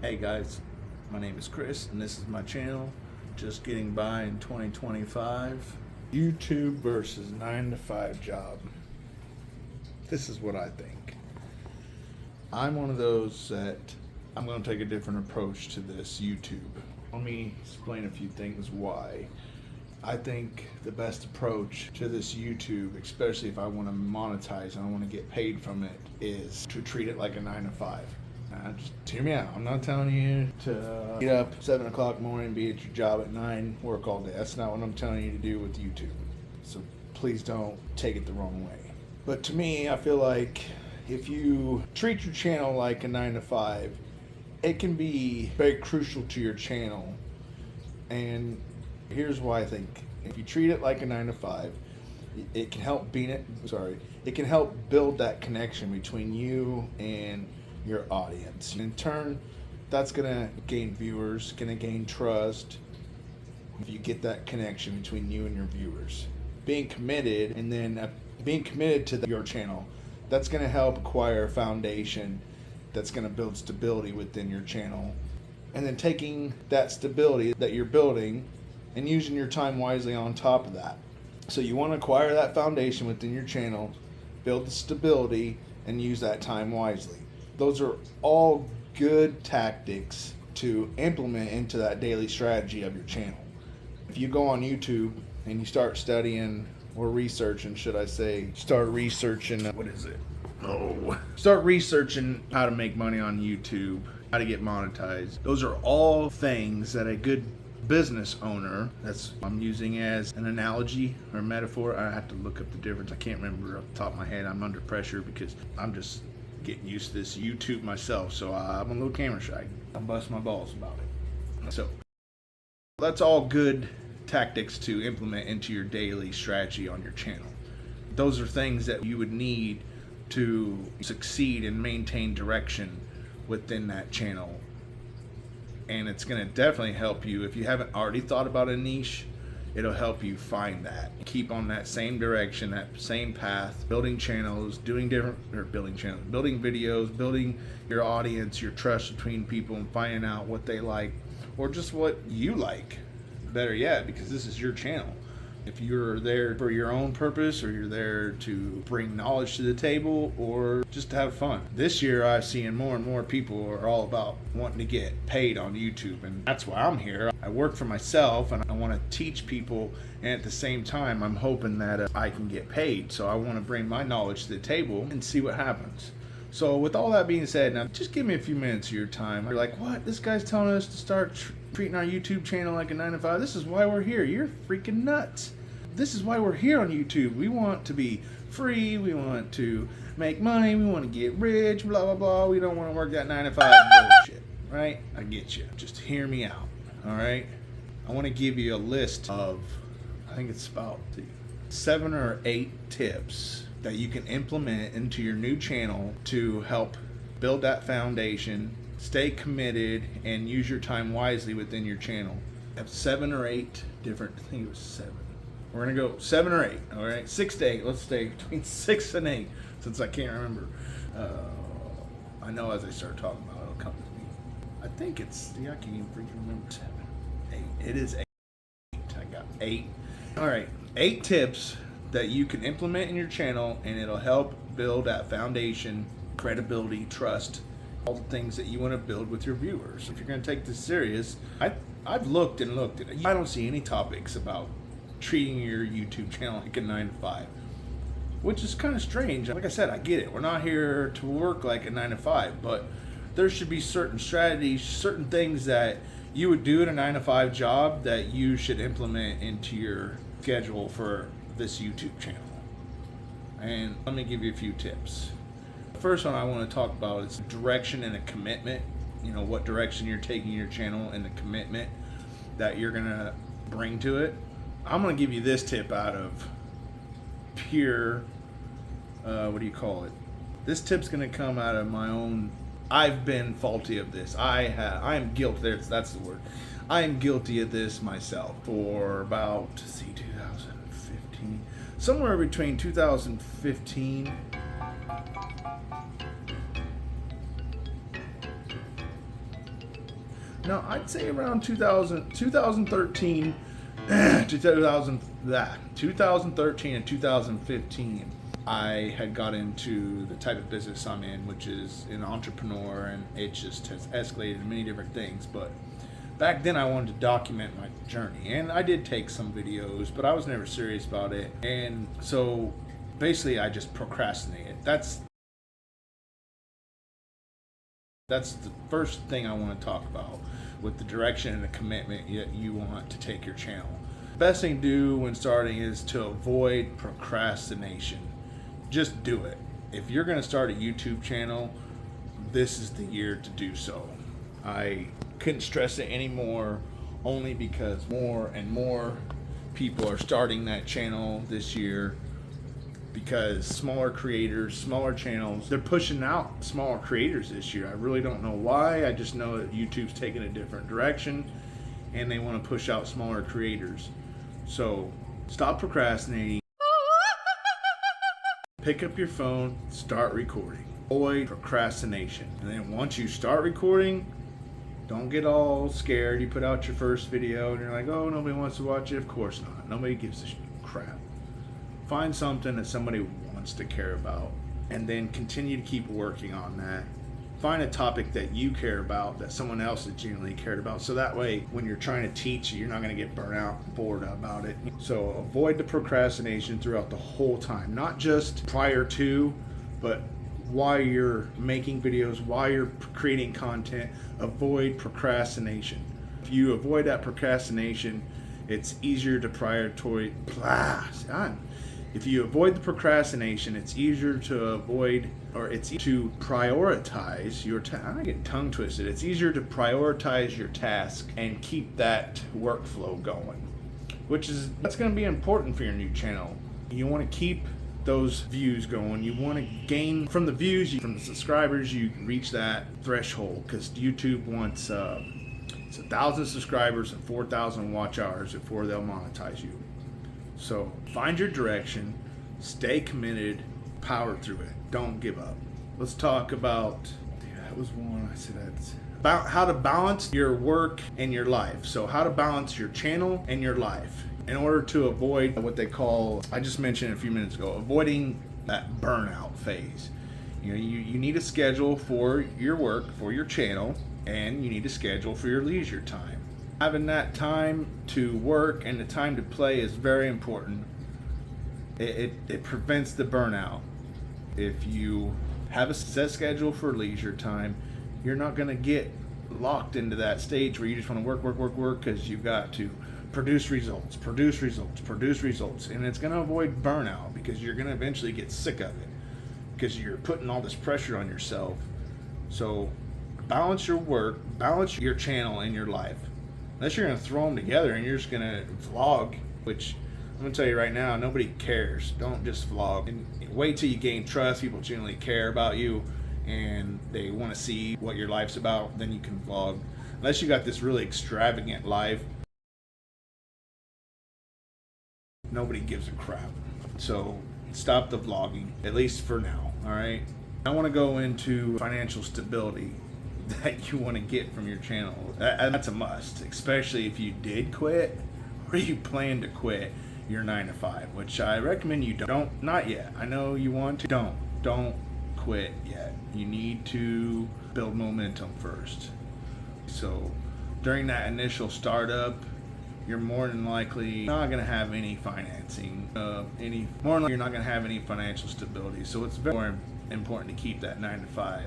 Hey guys, my name is Chris and this is my channel, Just Getting By in 2025. YouTube versus 9-to-5 job. This is what I think. I'm one of those that I'm going to take a different approach to this YouTube. Let me explain a few things why. I think the best approach to this YouTube, especially if I want to monetize and I want to get paid from it, is to treat it like a 9-to-5. Just hear me out. I'm not telling you to get up 7 o'clock in the morning, be at your job at 9, work all day. That's not what I'm telling you to do with YouTube. So please don't take it the wrong way. But to me, I feel like if you treat your channel like a 9-to-5, it can be very crucial to your channel. And here's why I think. If you treat it like a 9-to-5, it can help it can help build that connection between you and your audience. In turn, that's gonna gain viewers, gonna gain trust. If you get that connection between you and your viewers, being committed to your channel, that's gonna help acquire a foundation that's gonna build stability within your channel. And then taking that stability that you're building and using your time wisely on top of that. So you want to acquire that foundation within your channel, build the stability, and use that time wisely. Those are all good tactics to implement into that daily strategy of your channel. If you go on YouTube and you start studying or researching, start researching how to make money on YouTube, how to get monetized. Those are all things that a good business owner, I'm using as an analogy or metaphor. I have to look up the difference. I can't remember off the top of my head. I'm under pressure because I'm just getting used to this YouTube myself, so I'm a little camera shy. I bust my balls about it. So that's all good tactics to implement into your daily strategy on your channel. Those are things that you would need to succeed and maintain direction within that channel. And it's going to definitely help you. If you haven't already thought about a niche, it'll help you find that. Keep on that same direction, that same path, building channels, building videos, building your audience, your trust between people, and finding out what they like or just what you like. Better yet, because this is your channel. If you're there for your own purpose, or you're there to bring knowledge to the table, or just to have fun. This year I've seen more and more people are all about wanting to get paid on YouTube, and that's why I'm here. I work for myself and I want to teach people, and at the same time I'm hoping that I can get paid. So I want to bring my knowledge to the table and see what happens. So with all that being said, now just give me a few minutes of your time. You're like, what? This guy's telling us to start treating our YouTube channel like a 9-to-5. This is why we're here. You're freaking nuts. This is why we're here on YouTube. We want to be free. We want to make money. We want to get rich, blah, blah, blah. We don't want to work that 9-to-5 bullshit, right? I get you. Just hear me out, all right? I want to give you a list of, I think it's about 7 or 8 tips that you can implement into your new channel to help build that foundation, stay committed, and use your time wisely within your channel. I have 7 or 8 different, I think it was 7. We're going to go 7 or 8, all right? 6 to 8. Let's stay between 6 and 8 since I can't remember. I know as I start talking about it, it'll come to me. I think it's, I can't even freaking remember 7, 8. It is 8. I got 8. All right, 8 tips that you can implement in your channel, and it'll help build that foundation, credibility, trust, all the things that you want to build with your viewers. If you're going to take this serious, I've looked and looked at it. I don't see any topics about treating your YouTube channel like a 9-to-5, which is kind of strange. Like I said, I get it. We're not here to work like a 9-to-5, but there should be certain strategies, certain things that you would do in a 9-to-5 job that you should implement into your schedule for this YouTube channel. And let me give you a few tips. The first one I want to talk about is direction and a commitment. You know, what direction you're taking your channel and the commitment that you're gonna bring to it. I'm gonna give you this tip out of pure, This tip's gonna come out of my own. I've been faulty of this. I am guilty. That's the word. I am guilty of this myself for about 2015, somewhere between 2015 no, I'd say around 2013, 2013 and 2015, I had got into the type of business I'm in, which is an entrepreneur, and it just has escalated to many different things. But back then I wanted to document my journey, and I did take some videos, but I was never serious about it. And so basically I just procrastinated. That's the first thing I want to talk about with the direction and the commitment you want to take your channel. Best thing to do when starting is to avoid procrastination. Just do it. If you're going to start a YouTube channel, this is the year to do so. I couldn't stress it anymore, only because more and more people are starting that channel this year, because smaller creators, smaller channels, they're pushing out smaller creators this year. I really don't know why. I just know that YouTube's taking a different direction and they want to push out smaller creators. So stop procrastinating. Pick up your phone, start recording. Avoid procrastination. And then once you start recording, don't get all scared. You put out your first video and you're like, oh, nobody wants to watch it. Of course not. Nobody gives a crap. Find something that somebody wants to care about, and then continue to keep working on that. Find a topic that you care about, that someone else has genuinely cared about, so that way when you're trying to teach, you're not going to get burnt out and bored about it. So avoid the procrastination throughout the whole time, not just prior to, but while you're making videos, while you're creating content. Avoid procrastination. If you avoid that procrastination, it's easier to prioritize. If you avoid the procrastination, it's easier to avoid, or it's easier to prioritize your task. I'm getting tongue twisted. It's easier to prioritize your task and keep that workflow going, that's going to be important for your new channel. You want to keep those views going. You want to gain from the views, from the subscribers. You reach that threshold, because YouTube wants it's 1,000 subscribers and 4,000 watch hours before they'll monetize you. So find your direction, stay committed, power through it. Don't give up. Let's talk about, that was one I said, that's about how to balance your work and your life. So how to balance your channel and your life in order to avoid what they call, I just mentioned a few minutes ago, avoiding that burnout phase. You know, you need a schedule for your work, for your channel, and you need a schedule for your leisure time. Having that time to work and the time to play is very important. It prevents the burnout. If you have a set schedule for leisure time, you're not going to get locked into that stage where you just want to work, because you've got to produce results, and it's going to avoid burnout, because you're going to eventually get sick of it, because you're putting all this pressure on yourself. So balance your work, balance your channel and your life. Unless you're going to throw them together and you're just going to vlog, which I'm going to tell you right now, nobody cares. Don't just vlog. And wait till you gain trust. People genuinely care about you and they want to see what your life's about. Then you can vlog. Unless you got this really extravagant life, nobody gives a crap. So stop the vlogging, at least for now. All right. I want to go into financial stability that you want to get from your channel. That's a must, especially if you did quit or you plan to quit your 9-to-5, which I recommend you don't, not yet. I know you want to, don't quit yet. You need to build momentum first. So during that initial startup, you're more than likely not going to have any financing, you're not going to have any financial stability. So it's very important to keep that 9-to-5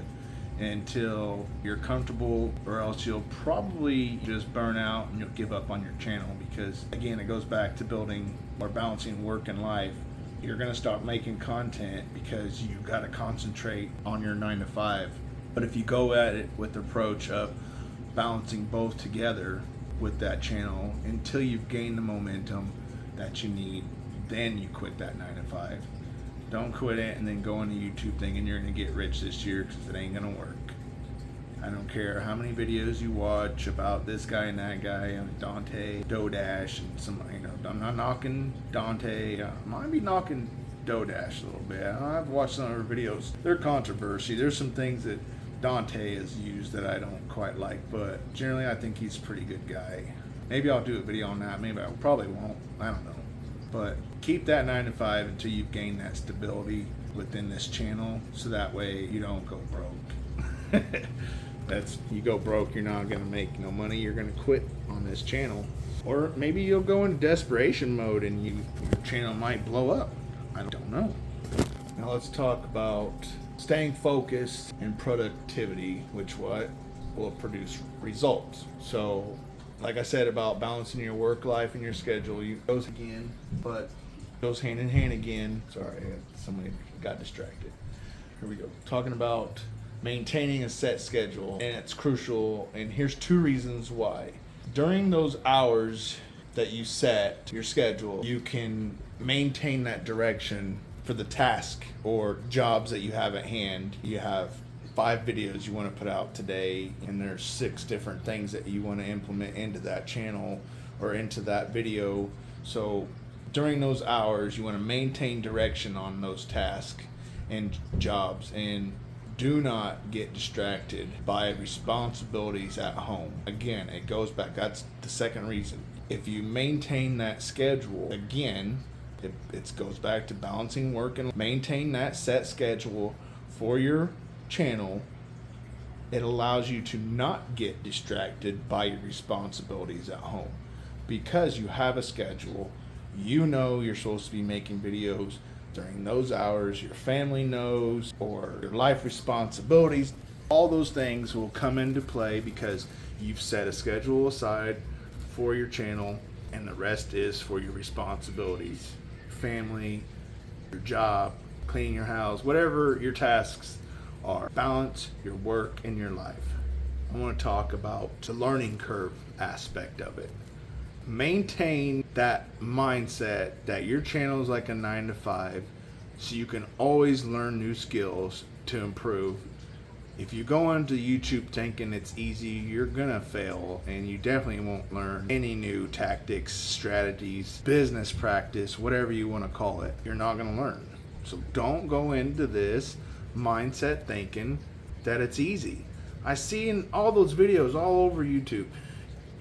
until you're comfortable, or else you'll probably just burn out and you'll give up on your channel, because again, it goes back to building or balancing work and life. You're going to start making content because you got to concentrate on your 9-to-5. But if you go at it with the approach of balancing both together with that channel until you've gained the momentum that you need, then you quit that 9-to-5. Don't quit it and then go on the YouTube thing and you're going to get rich this year, because it ain't going to work. I don't care how many videos you watch about this guy and that guy, Dante, Dodash, and some, I'm not knocking Dante. I might be knocking Dodash a little bit. I've watched some of her videos. They're controversy. There's some things that Dante is used that I don't quite like, but generally I think he's a pretty good guy. Maybe I'll do a video on that. Maybe I probably won't. I don't know. But keep that 9 to 5 until you've gained that stability within this channel, so that way you don't go broke. You go broke, you're not gonna make no money. You're gonna quit on this channel, or maybe you'll go into desperation mode and your channel might blow up. I don't know. Now let's talk about staying focused and productivity, which will produce results. So like I said about balancing your work life and your schedule, goes hand in hand again. Sorry, somebody got distracted. Here we go. Talking about maintaining a set schedule, and it's crucial, and here's 2 reasons why. During those hours that you set your schedule, you can maintain that direction for the task or jobs that you have at hand. You have 5 videos you want to put out today, and there's 6 different things that you want to implement into that channel or into that video. So during those hours, you want to maintain direction on those tasks and jobs, and do not get distracted by responsibilities at home. Again, it goes back. That's the second reason. If you maintain that schedule, again, it goes back to balancing work and maintain that set schedule for your channel. It allows you to not get distracted by your responsibilities at home, because you have a schedule. You know you're supposed to be making videos during those hours. Your family knows, or your life responsibilities. All those things will come into play because you've set a schedule aside for your channel, and the rest is for your responsibilities, family, your job, cleaning your house, whatever your tasks are. Balance your work and your life. I want to talk about the learning curve aspect of it. Maintain that mindset that your channel is like a 9 to 5, so you can always learn new skills to improve. If you go onto YouTube thinking it's easy, you're gonna fail, and you definitely won't learn any new tactics, strategies, business practice, whatever you want to call it. You're not gonna learn. So don't go into this mindset thinking that it's easy. I see in all those videos all over YouTube.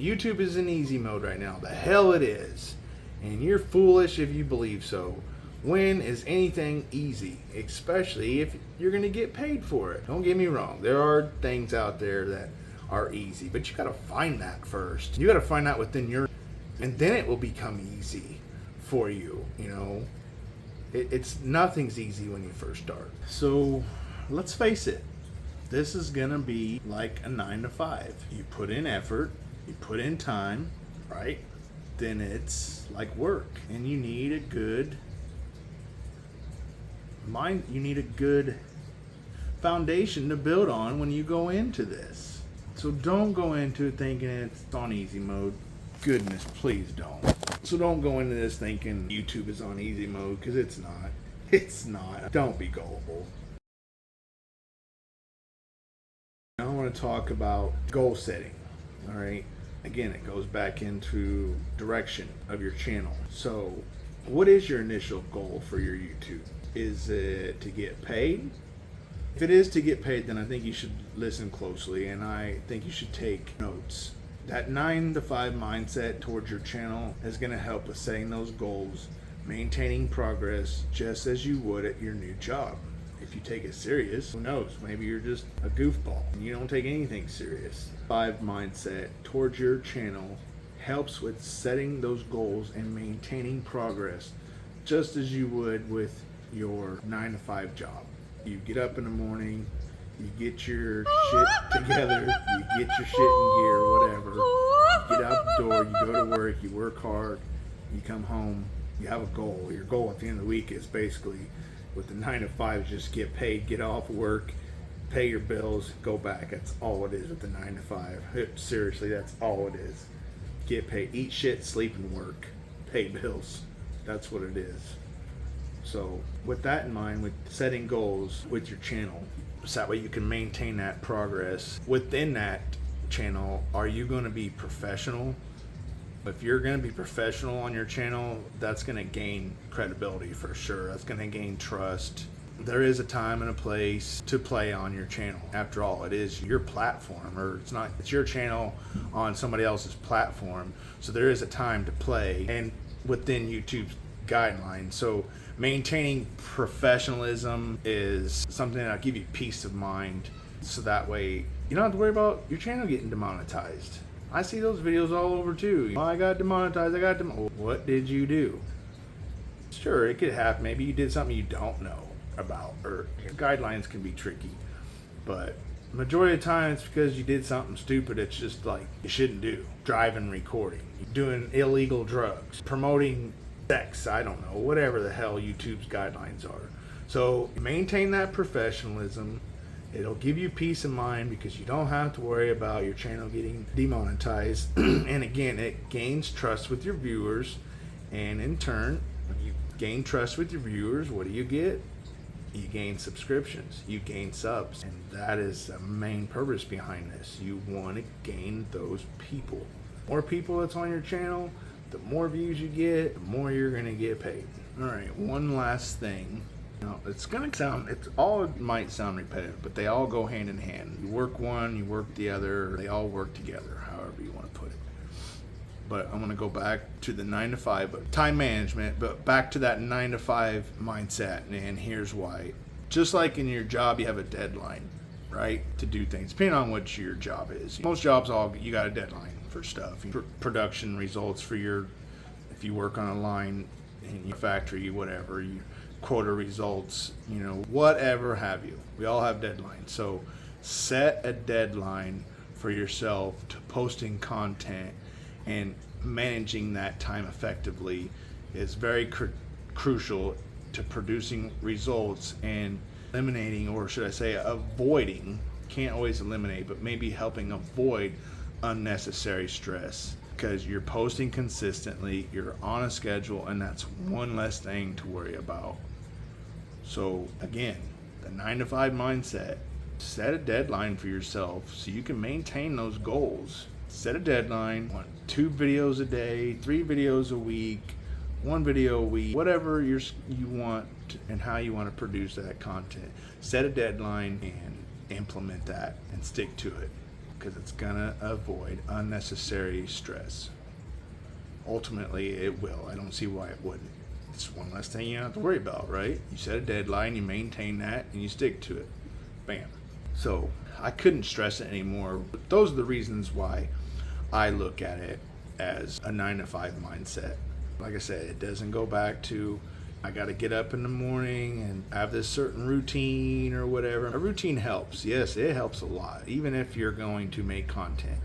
YouTube is in easy mode right now. The hell it is. And you're foolish if you believe so. When is anything easy? Especially if you're going to get paid for it. Don't get me wrong. There are things out there that are easy, but you got to find that first. You got to find that within your, and then it will become easy for you. You know, it's nothing's easy when you first start. So let's face it. This is going to be like a 9 to 5. You put in effort. You put in time, right? Then it's like work, and you need a good mind. You need a good foundation to build on when you go into this. So don't go into it thinking it's on easy mode. Goodness, please don't. So don't go into this thinking YouTube is on easy mode, because it's not. It's not. Don't be gullible. Now I want to talk about goal setting. All right. Again, it goes back into direction of your channel. So what is your initial goal for your YouTube? Is it to get paid? If it is to get paid, then I think you should listen closely, and I think you should take notes. That 9 to 5 mindset towards your channel is going to help with setting those goals, maintaining progress just as you would at your new job. If you take it serious, who knows? Maybe you're just a goofball and you don't take anything serious. 5 mindset towards your channel helps with setting those goals and maintaining progress just as you would with your 9 to 5 job. You get up in the morning, you get your shit together, you get your shit in gear, whatever. You get out the door, you go to work, you work hard, you come home, you have a goal. Your goal at the end of the week is basically, with the 9 to 5, just get paid, get off work, pay your bills, go back. That's all it is with the 9 to 5. Seriously, that's all it is. Get paid, eat shit, sleep, and work. Pay bills. That's what it is. So with that in mind, with setting goals with your channel, so that way you can maintain that progress within that channel. Are you going to be professional? If you're going to be professional on your channel, that's going to gain credibility for sure. That's going to gain trust. there is a time and a place to play on your channel. After all, it is your platform, or it's your channel on somebody else's platform. So there is a time to play and within YouTube's guidelines. So maintaining professionalism is something that'll give you peace of mind. So that way you don't have to worry about your channel getting demonetized. I see those videos all over too. Oh, I got demonetized, What did you do? Sure, it could happen. Maybe you did something you don't know about, or guidelines can be tricky, but majority of the time it's because you did something stupid. It's just like you shouldn't do. Driving, recording, doing illegal drugs, promoting sex, I don't know, whatever the hell YouTube's guidelines are. So maintain that professionalism. It'll give you peace of mind because you don't have to worry about your channel getting demonetized. And again, it gains trust with your viewers, and in turn, when you gain trust with your viewers, what do you get? You gain subscriptions, you gain subs, and that is the main purpose behind this. You want to gain those people. More people that's on your channel, the more views you get, the more you're going to get paid. All right, one last thing. Now, it might sound repetitive, but they all go hand in hand. You work one, you work the other, they all work together, however you want to put it. But I'm going to go back to the 9 to 5, but time management, but back to that 9 to 5 mindset. And here's why. Just like in your job, you have a deadline, right? To do things, depending on what your job is. Most jobs, you got a deadline for stuff. Production results for if you work on a line in your factory, whatever, quota results, whatever have you. We all have deadlines. So set a deadline for yourself to posting content, and managing that time effectively is very crucial to producing results and eliminating, or should I say avoiding, can't always eliminate, but maybe helping avoid unnecessary stress, because you're posting consistently, you're on a schedule, and that's one less thing to worry about. So again, the 9 to 5 mindset, set a deadline for yourself so you can maintain those goals. Set a deadline, 2 videos a day, 3 videos a week, 1 video a week, whatever you want and how you want to produce that content. Set a deadline and implement that and stick to it, because it's gonna avoid unnecessary stress. Ultimately, it will. I don't see why it wouldn't. It's one less thing you don't have to worry about, right? You set a deadline, you maintain that, and you stick to it. Bam. So I couldn't stress it anymore. But those are the reasons why I look at it as a 9 to 5 mindset. Like I said, it doesn't go back to I got to get up in the morning and have this certain routine or whatever. A routine helps. Yes, it helps a lot. Even if you're going to make content,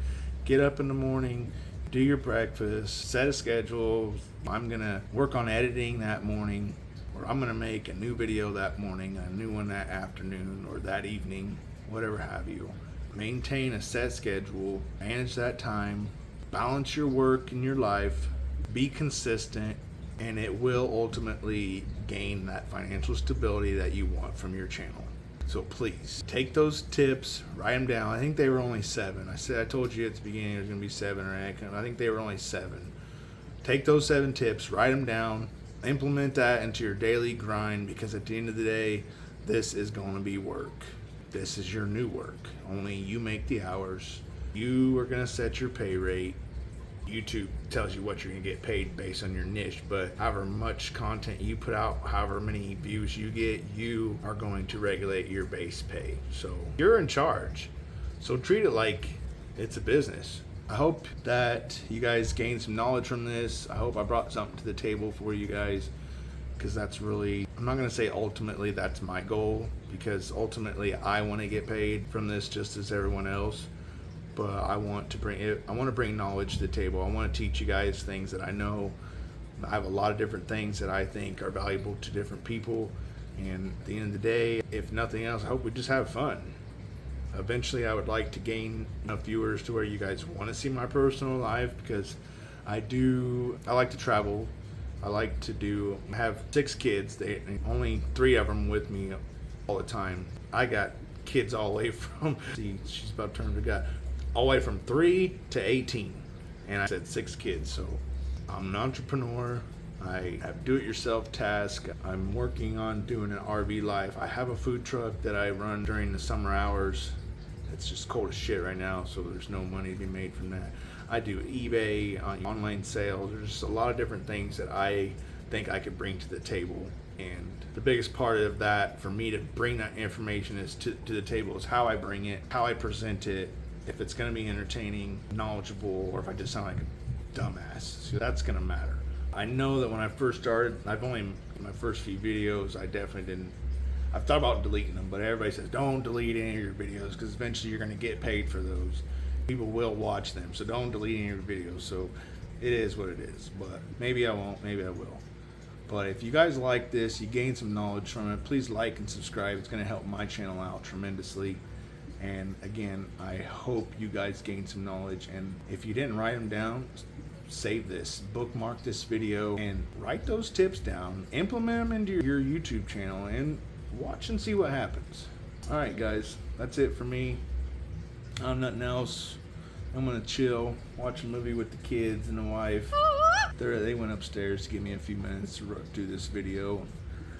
get up in the morning, do your breakfast, set a schedule. I'm going to work on editing that morning, or I'm going to make a new video that morning, a new one that afternoon or that evening, whatever have you. Maintain a set schedule, manage that time, balance your work and your life, be consistent, and it will ultimately gain that financial stability that you want from your channel. So please take those tips, write them down. I think they were only 7. I told you at the beginning there was going to be 7 or 8. I think they were only 7. Take those 7 tips, write them down, implement that into your daily grind, because at the end of the day, this is going to be work. This is your new work. Only you make the hours. You are going to set your pay rate. YouTube tells you what you're going to get paid based on your niche, but however much content you put out, however many views you get, you are going to regulate your base pay. So you're in charge. So treat it like it's a business. I hope that you guys gained some knowledge from this. I hope I brought something to the table for you guys, because that's really, I'm not going to say ultimately that's my goal, because ultimately I want to get paid from this just as everyone else. But I want to bring knowledge to the table. I want to teach you guys things that I know. I have a lot of different things that I think are valuable to different people. And at the end of the day, if nothing else, I hope we just have fun. Eventually, I would like to gain enough viewers to where you guys want to see my personal life, because I like to travel. I have 6 kids. Only 3 of them with me all the time. I got kids all the way from, she's about to turn to God, all the way from 3 to 18, and I said 6 kids. So I'm an entrepreneur. I have do-it-yourself tasks. I'm working on doing an RV life. I have a food truck that I run during the summer hours. It's just cold as shit right now, so there's no money to be made from that. I do eBay, online sales. There's just a lot of different things that I think I could bring to the table. And the biggest part of that for me to bring that information is to the table is how I bring it, how I present it, if it's going to be entertaining, knowledgeable, or if I just sound like a dumbass. So that's going to matter. I know that when I first started, in my first few videos, I definitely didn't. I've thought about deleting them, but everybody says don't delete any of your videos because eventually you're going to get paid for those. People will watch them, so don't delete any of your videos. So it is what it is, but maybe I won't, maybe I will. But if you guys like this, you gain some knowledge from it, please like and subscribe. It's going to help my channel out tremendously. And again, I hope you guys gain some knowledge. And if you didn't write them down, save this, bookmark this video, and write those tips down. Implement them into your YouTube channel and watch and see what happens. All right, guys, that's it for me. I'm nothing else. I'm gonna chill, watch a movie with the kids and the wife. They went upstairs to give me a few minutes to do this video.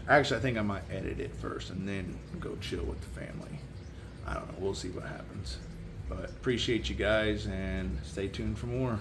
Actually, I think I might edit it first and then go chill with the family. I don't know, we'll see what happens. But appreciate you guys and stay tuned for more.